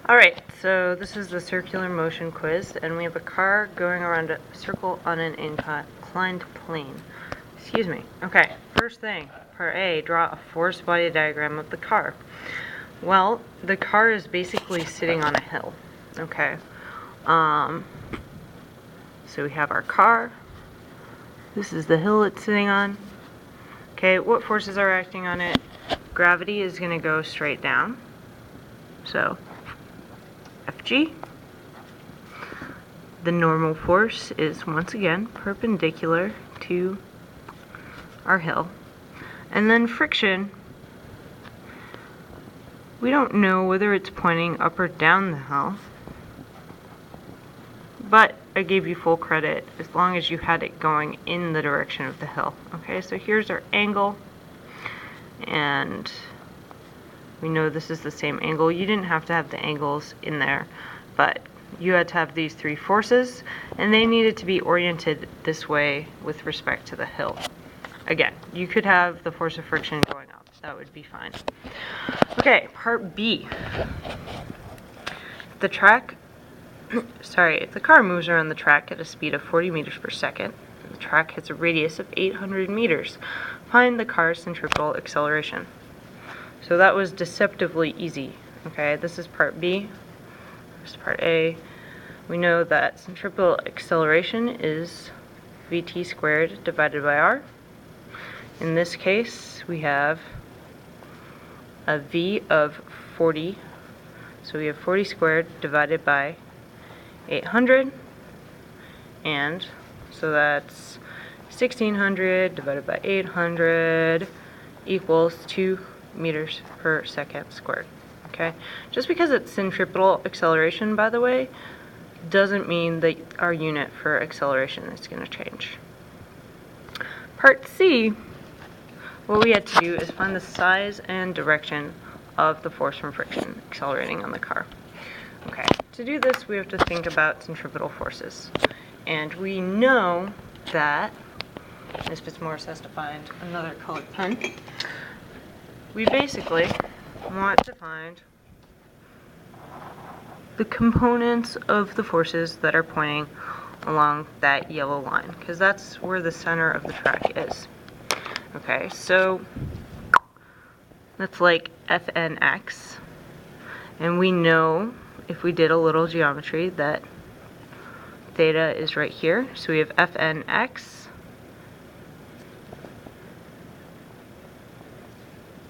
Alright, so this is the circular motion quiz, and we have a car going around a circle on an inclined plane. Excuse me. Okay, first thing, part A, draw a force body diagram of the car. Well, the car is basically sitting on a hill, okay? So we have our car. This is the hill it's sitting on. Okay, what forces are acting on it? Gravity is going to go straight down. So Fg. The normal force is once again perpendicular to our hill. And then friction, we don't know whether it's pointing up or down the hill, but I gave you full credit as long as you had it going in the direction of the hill. Okay, so here's our angle, and we know this is the same angle. You didn't have to have the angles in there, but you had to have these three forces, and they needed to be oriented this way with respect to the hill. Again, you could have the force of friction going up. That would be fine. Okay, part B. If the car moves around the track at a speed of 40 meters per second, and the track hits a radius of 800 meters, find the car's centripetal acceleration. So that was deceptively easy. Okay, this is part B. This is part A. We know that centripetal acceleration is Vt squared divided by r. In this case, we have a V of 40. So we have 40 squared divided by 800. And so that's 1600 divided by 800 equals 2 meters per second squared. Okay, just because it's centripetal acceleration, by the way, doesn't mean that our unit for acceleration is going to change. Part C, what we had to do is find the size and direction of the force from friction accelerating on the car. Okay, to do this, we have to think about centripetal forces. And we know that, Ms. Fitzmaurice has to find another colored pen. We basically want to find the components of the forces that are pointing along that yellow line, because that's where the center of the track is. Okay, so that's like Fnx, and we know if we did a little geometry that theta is right here, so we have Fnx,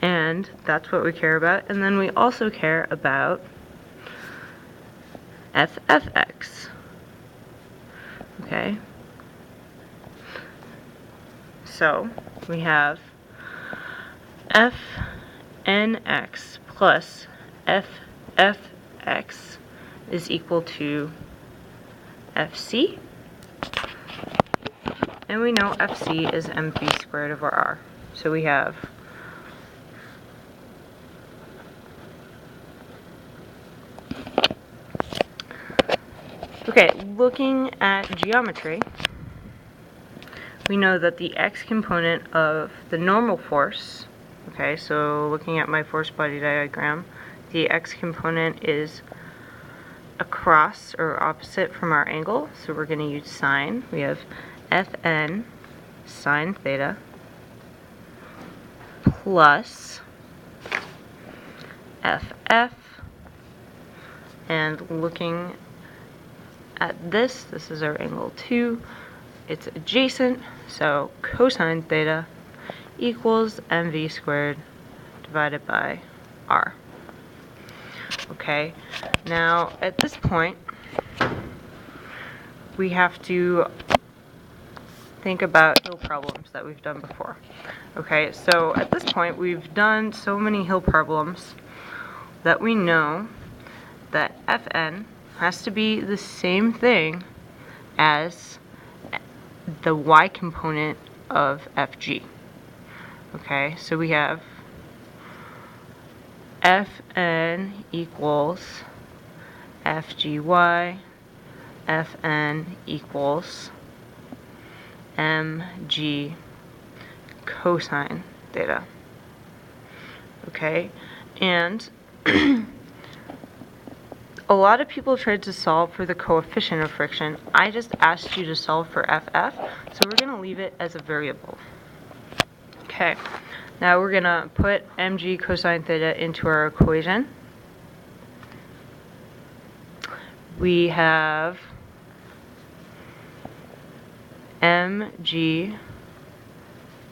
and that's what we care about. And then we also care about Ffx. Okay, so we have Fnx plus Ffx is equal to Fc, and we know Fc is mv squared over r. So we have okay, looking at geometry, we know that the x component of the normal force, okay, so looking at my force body diagram, the x component is across or opposite from our angle, so we're going to use sine. We have Fn sine theta plus Ff, and looking at this is our angle 2. It's adjacent, so cosine theta equals mv squared divided by r. Okay, now at this point, we have to think about hill problems that we've done before. Okay, so at this point, we've done so many hill problems that we know that Fn has to be the same thing as the y component of Fg. Okay, so we have Fn equals Fgy, Fn equals mg cosine theta. Okay, and A lot of people tried to solve for the coefficient of friction. I just asked you to solve for FF, so we're going to leave it as a variable. Okay, now we're going to put mg cosine theta into our equation. We have mg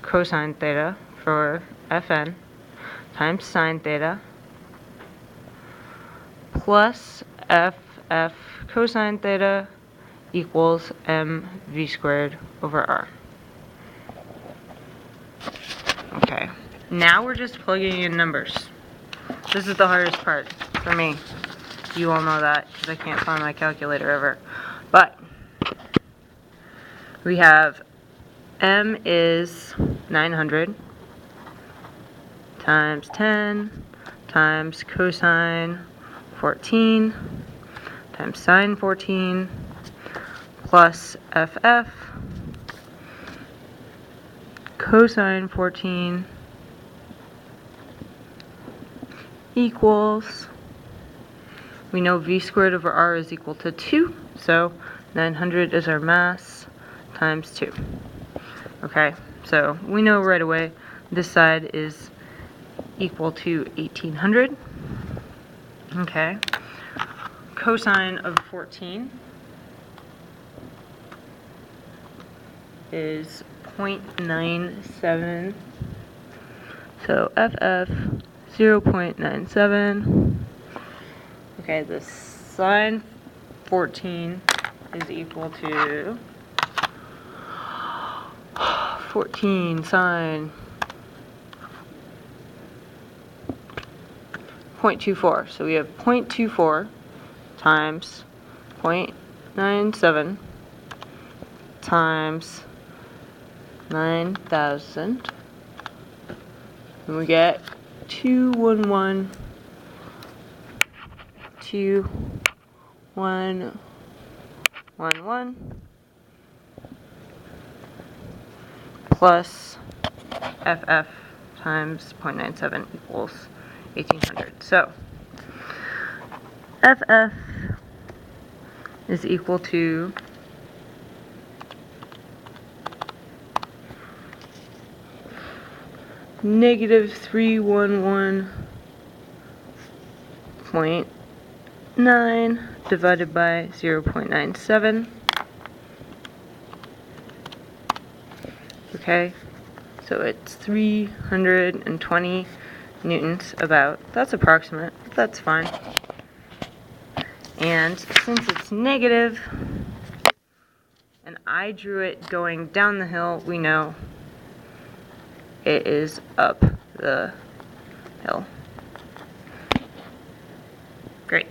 cosine theta for Fn times sine theta plus ff cosine theta equals mv squared over r. Okay, now we're just plugging in numbers. This is the hardest part for me. You all know that because I can't find my calculator ever. But we have m is 900 times 10 times cosine 14 times sine 14 plus ff cosine 14 equals, we know v squared over r is equal to 2, so 900 is our mass times 2. Okay, so we know right away this side is equal to 1800. Okay, cosine of 14 is 0.97, so FF 0.97. Okay, the sine 14 is equal to 14 sine 0.24. So we have 0.24 times 0.97 times 9,000, and we get 211 plus FF times 0.97 equals 1800. So FF is equal to negative 311.9 divided by 0.97. Okay, so it's 320 newtons about. That's approximate, that's fine. And since it's negative, and I drew it going down the hill, we know it is up the hill. Great.